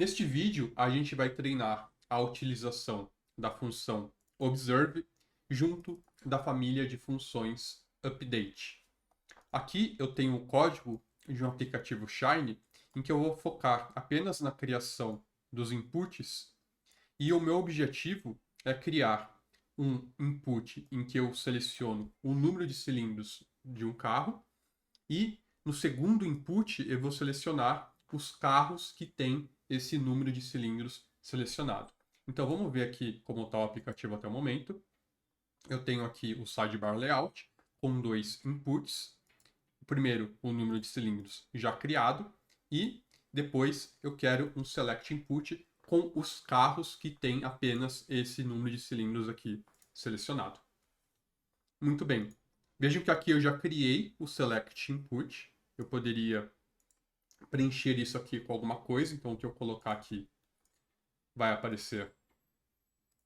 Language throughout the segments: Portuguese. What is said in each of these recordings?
Neste vídeo, a gente vai treinar a utilização da função observe junto da família de funções update. Aqui eu tenho o código de um aplicativo Shine em que eu vou focar apenas na criação dos inputs e o meu objetivo é criar um input em que eu seleciono o número de cilindros de um carro e no segundo input eu vou selecionar os carros que têm esse número de cilindros selecionado. Então vamos ver aqui como está o aplicativo até o momento. Eu tenho aqui o sidebar layout com dois inputs. O primeiro, o número de cilindros já criado e depois eu quero um select input com os carros que têm apenas esse número de cilindros aqui selecionado. Muito bem. Vejam que aqui eu já criei o select input. Eu poderia preencher isso aqui com alguma coisa. Então, o que eu colocar aqui vai aparecer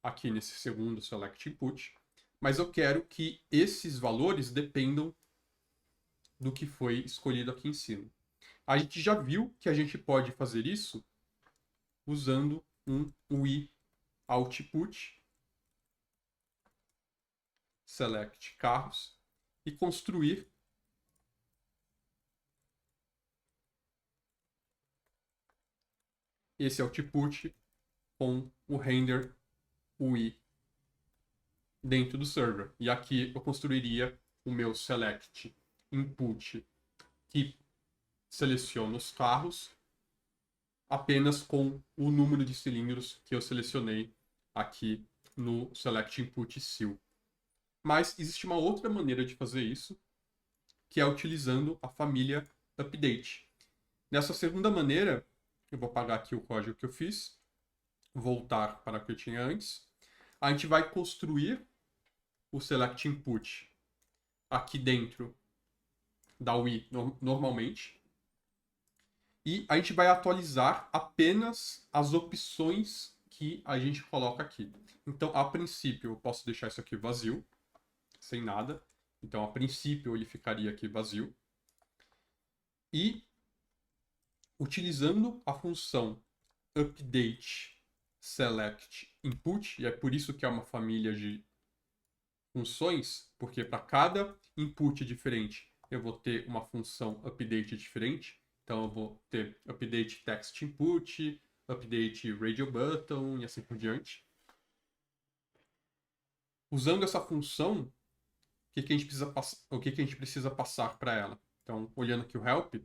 aqui nesse segundo select input. Mas eu quero que esses valores dependam do que foi escolhido aqui em cima. A gente já viu que a gente pode fazer isso usando um UI output select carros e construir esse output com o render UI dentro do server. E aqui eu construiria o meu select input que seleciona os carros apenas com o número de cilindros que eu selecionei aqui no select input seal. Mas existe uma outra maneira de fazer isso, que é utilizando a família update. Nessa segunda maneira, eu vou apagar aqui o código que eu fiz, voltar para o que eu tinha antes. A gente vai construir o select input aqui dentro da UI normalmente. E a gente vai atualizar apenas as opções que a gente coloca aqui. Então, a princípio, eu posso deixar isso aqui vazio, sem nada. Então, a princípio, ele ficaria aqui vazio. E, utilizando a função update select input, e é por isso que é uma família de funções, porque para cada input diferente eu vou ter uma função update diferente. Então eu vou ter update text input, update radio button e assim por diante. Usando essa função, o que a gente precisa passar para ela? Então, olhando aqui o help,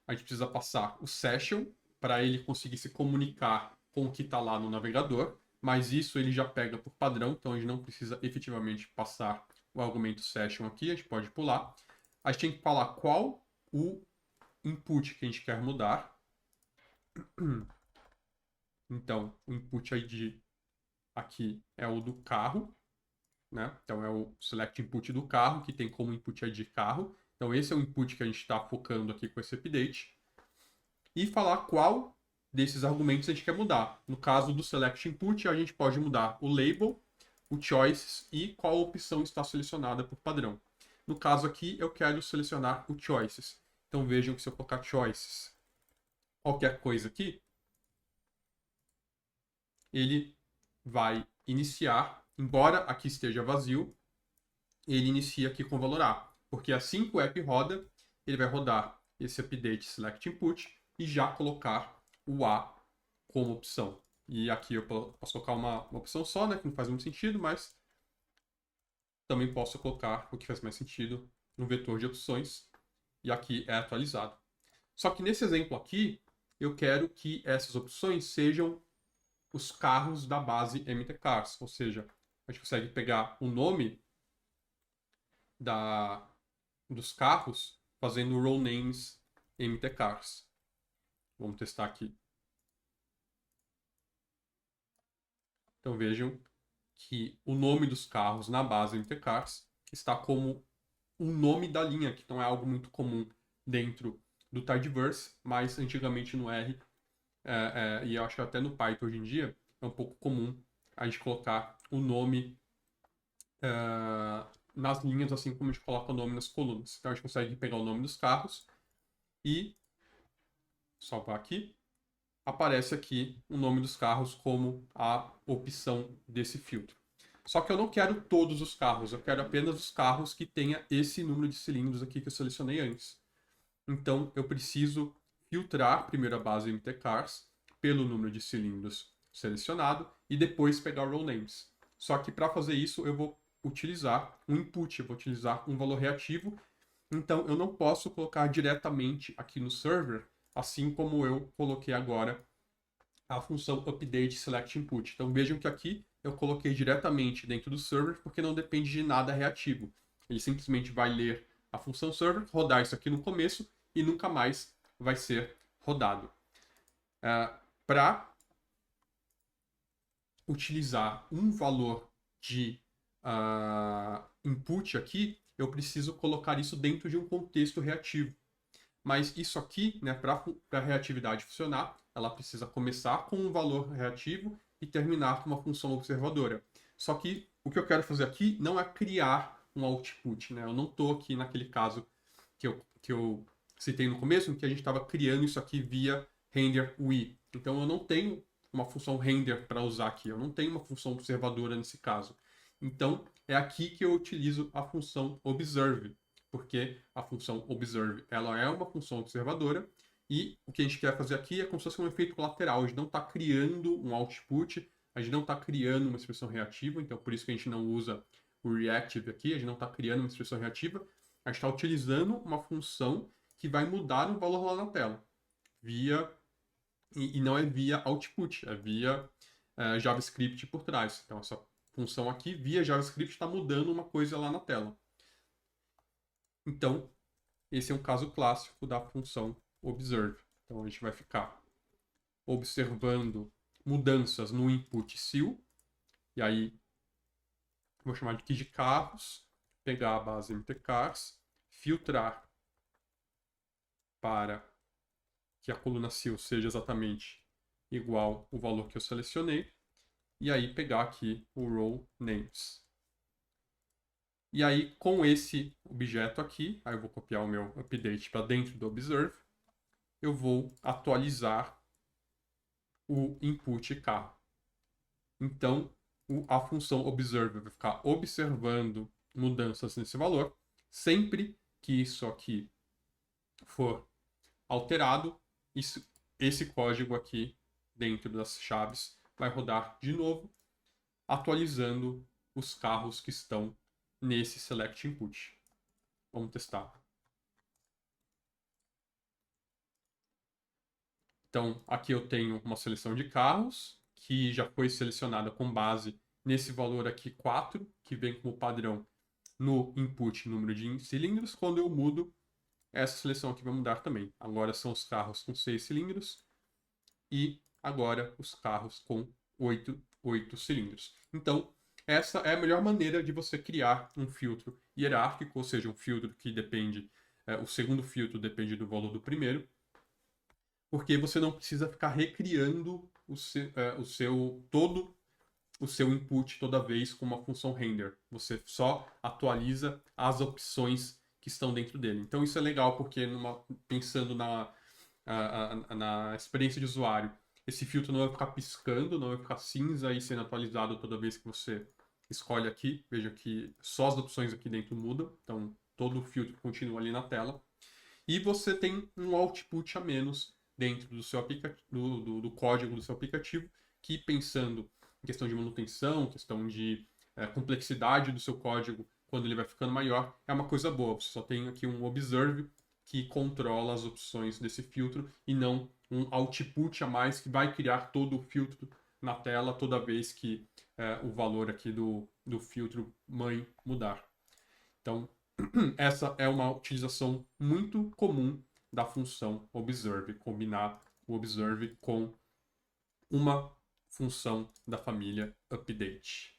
a gente precisa passar o session para ele conseguir se comunicar com o que está lá no navegador, mas isso ele já pega por padrão, então a gente não precisa efetivamente passar o argumento session aqui, a gente pode pular. A gente tem que falar qual o input que a gente quer mudar. Então, o input ID aqui é o do carro, né? Então é o select input do carro, que tem como input ID carro. Então esse é o input que a gente está focando aqui com esse update. E falar qual desses argumentos a gente quer mudar. No caso do select input, a gente pode mudar o label, o choices e qual opção está selecionada por padrão. No caso aqui, eu quero selecionar o choices. Então vejam que se eu colocar choices, qualquer coisa aqui, ele vai iniciar, embora aqui esteja vazio, ele inicia aqui com valor A. Porque assim que o app roda, ele vai rodar esse update select input e já colocar o A como opção. E aqui eu posso colocar uma opção só, né, que não faz muito sentido, mas também posso colocar o que faz mais sentido no vetor de opções. E aqui é atualizado. Só que nesse exemplo aqui, eu quero que essas opções sejam os carros da base MTCars. Ou seja, a gente consegue pegar o nome dos carros fazendo row names MTCars. Vamos testar aqui. Então vejam que o nome dos carros na base MTCars está como um nome da linha, que não é algo muito comum dentro do Tidyverse, mas antigamente no R, e eu acho que até no Python hoje em dia, é um pouco comum a gente colocar o nome nas linhas, assim como a gente coloca o nome nas colunas. Então a gente consegue pegar o nome dos carros e salvar aqui. aparece aqui o nome dos carros como a opção desse filtro. Só que eu não quero todos os carros, eu quero apenas os carros que tenha esse número de cilindros aqui que eu selecionei antes. Então eu preciso filtrar primeiro a base MTCars pelo número de cilindros selecionado e depois pegar row names. Só que para fazer isso eu vou utilizar um input, eu vou utilizar um valor reativo. Então eu não posso colocar diretamente aqui no server, assim como eu coloquei agora a função update select input. Então vejam que aqui eu coloquei diretamente dentro do server porque não depende de nada reativo. Ele simplesmente vai ler a função server, rodar isso aqui no começo e nunca mais vai ser rodado. Para utilizar um valor de input aqui, eu preciso colocar isso dentro de um contexto reativo. Mas isso aqui, né, para a reatividade funcionar, ela precisa começar com um valor reativo e terminar com uma função observadora. Só que o que eu quero fazer aqui não é criar um output, né? Eu não estou aqui naquele caso que eu citei no começo, em que a gente estava criando isso aqui via render UI. Então eu não tenho uma função render para usar aqui, eu não tenho uma função observadora nesse caso. Então é aqui que eu utilizo a função observe, porque a função observe ela é uma função observadora e o que a gente quer fazer aqui é como se fosse um efeito colateral. A gente não está criando um output, a gente não está criando uma expressão reativa, então por isso que a gente não usa o reactive aqui, a gente não está criando uma expressão reativa, a gente está utilizando uma função que vai mudar o valor lá na tela, via e não é via output, é via JavaScript por trás. Então essa função aqui, via JavaScript, está mudando uma coisa lá na tela. Então, esse é um caso clássico da função observe. Então a gente vai ficar observando mudanças no input sil, e aí vou chamar aqui de carros, pegar a base mtcars, filtrar para que a coluna sil seja exatamente igual o valor que eu selecionei, e aí pegar aqui o row names. E aí, com esse objeto aqui, aí eu vou copiar o meu update para dentro do observe, eu vou atualizar o input carro. Então, a função observe vai ficar observando mudanças nesse valor. Sempre que isso aqui for alterado, esse código aqui dentro das chaves vai rodar de novo, atualizando os carros que estão nesse select input. Vamos testar. Então, aqui eu tenho uma seleção de carros que já foi selecionada com base nesse valor aqui 4, que vem como padrão no input número de cilindros. Quando eu mudo, essa seleção aqui vai mudar também. Agora são os carros com 6 cilindros e agora os carros com 8 cilindros. Então, essa é a melhor maneira de você criar um filtro hierárquico, ou seja, um filtro que depende, o segundo filtro depende do valor do primeiro, porque você não precisa ficar recriando todo o seu input toda vez com uma função render. Você só atualiza as opções que estão dentro dele. Então isso é legal porque pensando na experiência de usuário, esse filtro não vai ficar piscando, não vai ficar cinza e sendo atualizado toda vez que você escolhe aqui. Veja que só as opções aqui dentro mudam, então todo o filtro continua ali na tela. E você tem um output a menos dentro do seu do código do seu aplicativo, que pensando em questão de manutenção, questão de complexidade do seu código, quando ele vai ficando maior, é uma coisa boa. Você só tem aqui um observe que controla as opções desse filtro e não um output a mais que vai criar todo o filtro na tela toda vez que o valor aqui do filtro mãe mudar. Então, essa é uma utilização muito comum da função observe, combinar o observe com uma função da família update.